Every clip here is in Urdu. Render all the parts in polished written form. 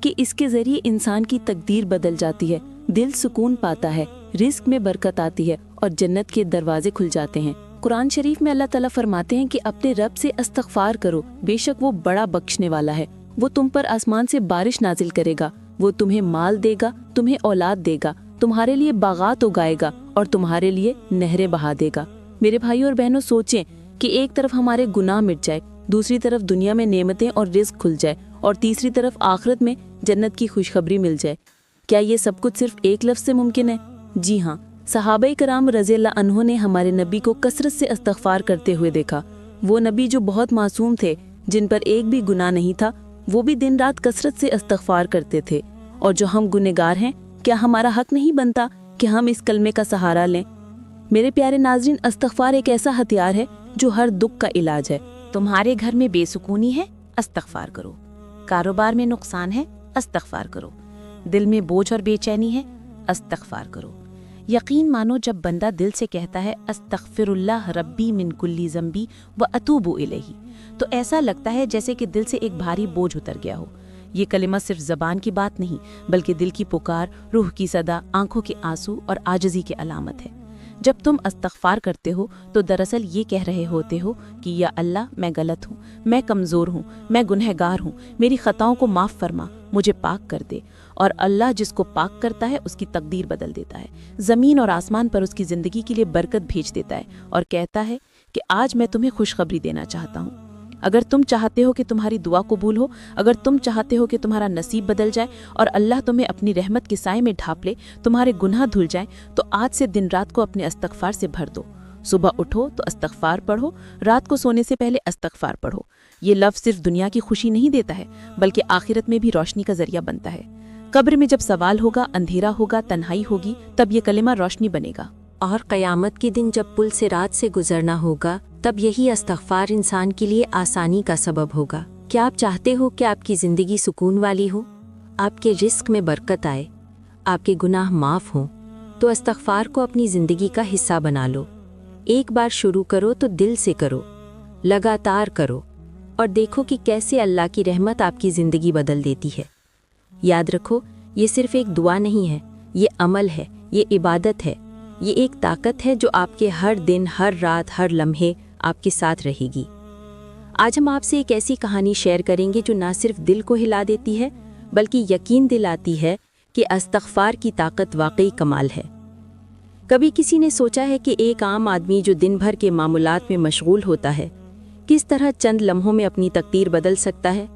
کہ اس کے ذریعے انسان کی تقدیر بدل جاتی ہے، دل سکون پاتا ہے، رزق میں برکت آتی ہے اور جنت کے دروازے کھل جاتے ہیں۔ قرآن شریف میں اللہ تعالیٰ فرماتے ہیں کہ اپنے رب سے استغفار کرو، بے شک وہ بڑا بخشنے والا ہے۔ وہ تم پر آسمان سے بارش نازل کرے گا، وہ تمہیں مال دے گا، تمہیں اولاد دے گا، تمہارے لیے باغات اگائے گا اور تمہارے لیے نہریں بہا دے گا۔ میرے بھائیوں اور بہنوں، سوچیں کہ ایک طرف ہمارے گناہ مٹ جائے، دوسری طرف دنیا میں نعمتیں اور رزق کھل جائے، اور تیسری طرف آخرت میں جنت کی خوشخبری مل جائے۔ کیا یہ سب کچھ صرف ایک لفظ سے ممکن ہے؟ جی ہاں، صحابہ کرام رضی اللہ عنہ نے ہمارے نبی کو کثرت سے استغفار کرتے ہوئے دیکھا۔ وہ نبی جو بہت معصوم تھے، جن پر ایک بھی گناہ نہیں تھا، وہ بھی دن رات کثرت سے استغفار کرتے تھے۔ اور جو ہم گنہگار ہیں، کیا ہمارا حق نہیں بنتا کہ ہم اس کلمے کا سہارا لیں؟ میرے پیارے ناظرین، استغفار ایک ایسا ہتھیار ہے جو ہر دکھ کا علاج ہے۔ تمہارے گھر میں بے سکونی ہے، استغفار کرو۔ کاروبار میں نقصان ہے، استغفار کرو۔ دل میں بوجھ اور بے چینی ہے، استغفار کرو۔ یقین مانو، جب بندہ دل سے کہتا ہے استغفر اللہ ربی من کلی ذنبی و اتوب الیہ، تو ایسا لگتا ہے جیسے کہ دل سے ایک بھاری بوجھ اتر گیا ہو۔ یہ کلمہ صرف زبان کی بات نہیں، بلکہ دل کی پکار، روح کی صدا، آنکھوں کے آنسو اور عاجزی کی علامت ہے۔ جب تم استغفار کرتے ہو تو دراصل یہ کہہ رہے ہوتے ہو کہ یا اللہ، میں غلط ہوں، میں کمزور ہوں، میں گنہگار ہوں، میری خطاؤں کو معاف فرما، مجھے پاک کر دے۔ اور اللہ جس کو پاک کرتا ہے اس کی تقدیر بدل دیتا ہے، زمین اور آسمان پر اس کی زندگی کے لیے برکت بھیج دیتا ہے اور کہتا ہے کہ آج میں تمہیں خوشخبری دینا چاہتا ہوں۔ اگر تم چاہتے ہو کہ تمہاری دعا قبول ہو، اگر تم چاہتے ہو کہ تمہارا نصیب بدل جائے اور اللہ تمہیں اپنی رحمت کے سائے میں ڈھانپ لے، تمہارے گناہ دھل جائیں، تو آج سے دن رات کو اپنے استغفار سے بھر دو۔ صبح اٹھو تو استغفار پڑھو، رات کو سونے سے پہلے استغفار پڑھو۔ یہ لفظ صرف دنیا کی خوشی نہیں دیتا ہے، بلکہ آخرت میں بھی روشنی کا ذریعہ بنتا ہے۔ قبر میں جب سوال ہوگا، اندھیرا ہوگا، تنہائی ہوگی، تب یہ کلمہ روشنی بنے گا۔ اور قیامت کے دن جب پل سے رات سے گزرنا ہوگا، تب یہی استغفار انسان کے لیے آسانی کا سبب ہوگا۔ کیا آپ چاہتے ہو کہ آپ کی زندگی سکون والی ہو، آپ کے رزق میں برکت آئے، آپ کے گناہ معاف ہوں؟ تو استغفار کو اپنی زندگی کا حصہ بنا لو۔ ایک بار شروع کرو تو دل سے کرو، لگاتار کرو، اور دیکھو کہ کیسے اللہ کی رحمت آپ کی زندگی بدل دیتی ہے۔ یاد رکھو، یہ صرف ایک دعا نہیں ہے، یہ عمل ہے، یہ عبادت ہے، یہ ایک طاقت ہے جو آپ کے ہر دن، ہر رات، ہر لمحے آپ کے ساتھ رہے گی۔ آج ہم آپ سے ایک ایسی کہانی شیئر کریں گے جو نہ صرف دل کو ہلا دیتی ہے، بلکہ یقین دلاتی ہے کہ استغفار کی طاقت واقعی کمال ہے۔ کبھی کسی نے سوچا ہے کہ ایک عام آدمی جو دن بھر کے معمولات میں مشغول ہوتا ہے، کس طرح چند لمحوں میں اپنی تقدیر بدل سکتا ہے؟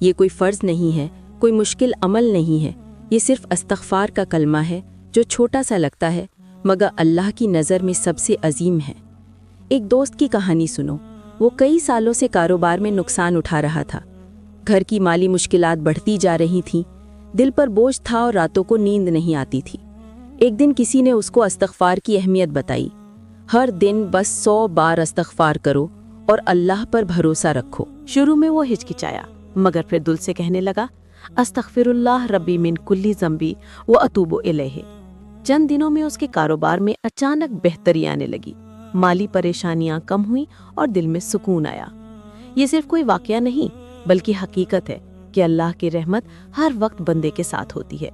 یہ کوئی فرض نہیں ہے، کوئی مشکل عمل نہیں ہے، یہ صرف استغفار کا کلمہ ہے جو چھوٹا سا لگتا ہے مگر اللہ کی نظر میں سب سے عظیم ہے۔ ایک دوست کی کہانی سنو۔ وہ کئی سالوں سے کاروبار میں نقصان اٹھا رہا تھا، گھر کی مالی مشکلات بڑھتی جا رہی تھیں، دل پر بوجھ تھا اور راتوں کو نیند نہیں آتی تھی۔ ایک دن کسی نے اس کو استغفار کی اہمیت بتائی۔ ہر دن بس 100 بار استغفار کرو اور اللہ پر بھروسہ رکھو۔ شروع میں وہ ہچکچایا، مگر پھر دل سے کہنے لگا استغفر اللہ ربی من کلی ذنبی و اتوب الیہ۔ چند دنوں میں اس کے کاروبار میں اچانک بہتری آنے لگی، مالی پریشانیاں کم ہوئیں اور دل میں سکون آیا۔ یہ صرف کوئی واقعہ نہیں، بلکہ حقیقت ہے کہ اللہ کی رحمت ہر وقت بندے کے ساتھ ہوتی ہے۔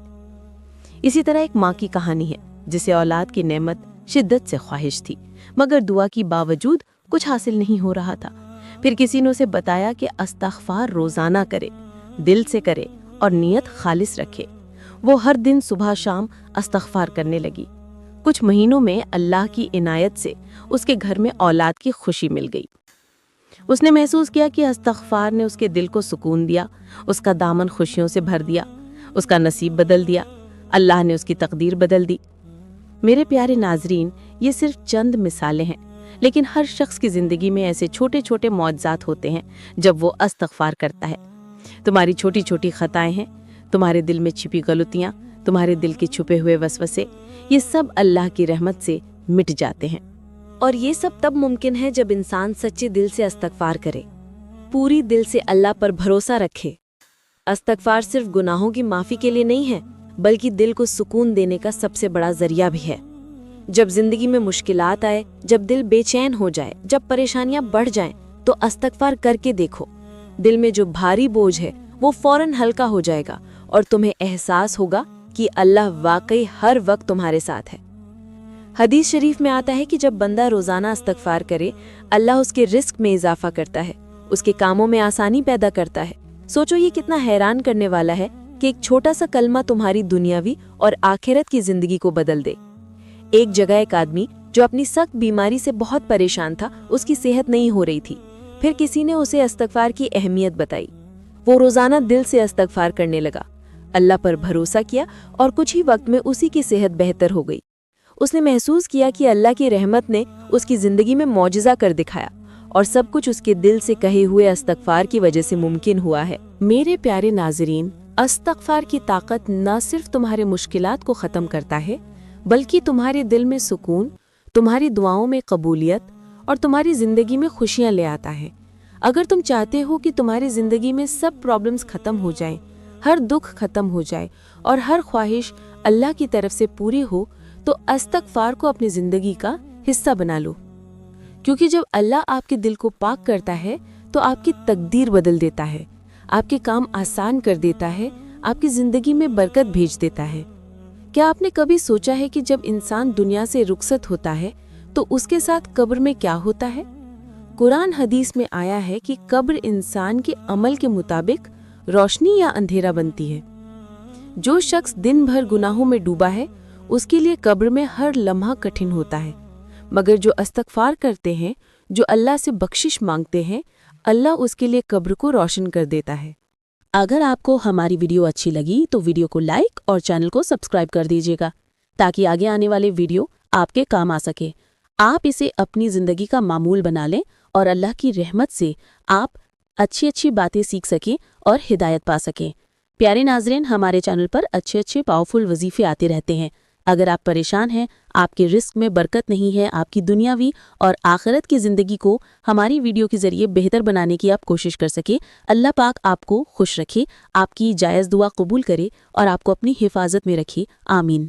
اسی طرح ایک ماں کی کہانی ہے جسے اولاد کی نعمت شدت سے خواہش تھی، مگر دعا کی باوجود کچھ حاصل نہیں ہو رہا تھا۔ پھر کسی نے اسے بتایا کہ استغفار روزانہ کرے، دل سے کرے اور نیت خالص رکھے۔ وہ ہر دن صبح شام استغفار کرنے لگی۔ کچھ مہینوں میں اللہ کی عنایت سے اس کے گھر میں اولاد کی خوشی مل گئی۔ اس نے محسوس کیا کہ استغفار نے اس کے دل کو سکون دیا، اس کا دامن خوشیوں سے بھر دیا، اس کا نصیب بدل دیا، اللہ نے اس کی تقدیر بدل دی۔ میرے پیارے ناظرین، یہ صرف چند مثالیں ہیں، لیکن ہر شخص کی زندگی میں ایسے چھوٹے چھوٹے معجزات ہوتے ہیں جب وہ استغفار کرتا ہے۔ تمہاری چھوٹی چھوٹی خطائیں ہیں، تمہارے دل میں چھپی غلطیاں، تمہارے دل کے چھپے ہوئے وسوسے، یہ سب اللہ کی رحمت سے مٹ جاتے ہیں۔ اور یہ سب تب ممکن ہے جب انسان سچے دل سے استغفار کرے، پوری دل سے اللہ پر بھروسہ رکھے۔ استغفار صرف گناہوں کی معافی کے لیے نہیں ہے، بلکہ دل کو سکون دینے کا سب سے بڑا ذریعہ بھی ہے۔ جب زندگی میں مشکلات آئے، جب دل بے چین ہو جائے، جب پریشانیاں بڑھ جائیں، تو استغفار کر کے دیکھو۔ دل میں جو بھاری بوجھ ہے وہ فوراً ہلکا ہو جائے گا اور تمہیں احساس ہوگا کہ اللہ واقعی ہر وقت تمہارے ساتھ ہے۔ حدیث شریف میں آتا ہے کہ جب بندہ روزانہ استغفار کرے، اللہ اس کے رزق میں اضافہ کرتا ہے، اس کے کاموں میں آسانی پیدا کرتا ہے۔ سوچو یہ کتنا حیران کرنے والا ہے کہ ایک چھوٹا سا کلمہ تمہاری دنیاوی اور آخرت کی زندگی کو بدل دے۔ ایک جگہ ایک آدمی جو اپنی سخت بیماری سے بہت پریشان تھا، اس کی صحت نہیں ہو رہی تھی۔ پھر کسی نے اسے استغفار کی اہمیت بتائی۔ وہ روزانہ دل سے استغفار کرنے لگا، اللہ پر بھروسہ کیا اور کچھ ہی وقت میں اسی کی صحت بہتر ہو گئی۔ اس نے محسوس کیا کہ اللہ کی رحمت نے اس کی زندگی میں معجزہ کر دکھایا، اور سب کچھ اس کے دل سے کہے ہوئے استغفار کی وجہ سے ممکن ہوا ہے۔ میرے پیارے ناظرین، استغفار کی طاقت نہ صرف تمہارے مشکلات کو ختم کرتا ہے، بلکہ تمہارے دل میں سکون، تمہاری دعاؤں میں قبولیت اور تمہاری زندگی میں خوشیاں لے آتا ہے۔ اگر تم چاہتے ہو کہ تمہاری زندگی میں سب پرابلمز ختم ہو جائیں، ہر دکھ ختم ہو جائے اور ہر خواہش اللہ کی طرف سے پوری ہو، تو استغفار کو اپنی زندگی کا حصہ بنا لو، کیونکہ جب اللہ آپ کے دل کو پاک کرتا ہے تو آپ کی تقدیر بدل دیتا ہے، آپ کے کام آسان کر دیتا ہے، آپ کی زندگی میں برکت بھیج دیتا ہے۔ کیا آپ نے کبھی سوچا ہے کہ جب انسان دنیا سے رخصت ہوتا ہے تو اس کے ساتھ قبر میں کیا ہوتا ہے؟ قرآن حدیث میں آیا ہے کہ قبر انسان کے عمل کے مطابق روشنی یا اندھیرا بنتی ہے۔ جو شخص دن بھر گناہوں میں ڈوبا ہے، اس کے لیے قبر میں ہر لمحہ کٹھن ہوتا ہے، مگر جو استغفار کرتے ہیں، جو اللہ سے بخشش مانگتے ہیں، اللہ اس کے لیے قبر کو روشن کر دیتا ہے۔ اگر آپ کو ہماری ویڈیو اچھی لگی تو ویڈیو کو لائک اور چینل کو سبسکرائب کر دیجیے گا، تاکہ آگے آنے والے ویڈیو آپ کے کام آ سکے۔ آپ اسے اپنی زندگی کا معمول بنا لیں اور اللہ کی رحمت سے آپ اچھی باتیں سیکھ سکیں اور ہدایت پا سکیں۔ پیارے ناظرین، ہمارے چینل پر اچھے پاورفل وظیفے آتے رہتے ہیں۔ اگر آپ پریشان ہیں، آپ کے رزق میں برکت نہیں ہے، آپ کی دنیاوی اور آخرت کی زندگی کو ہماری ویڈیو کے ذریعے بہتر بنانے کی آپ کوشش کر سکیں، اللہ پاک آپ کو خوش رکھے، آپ کی جائز دعا قبول کرے اور آپ کو اپنی حفاظت میں رکھے، آمین۔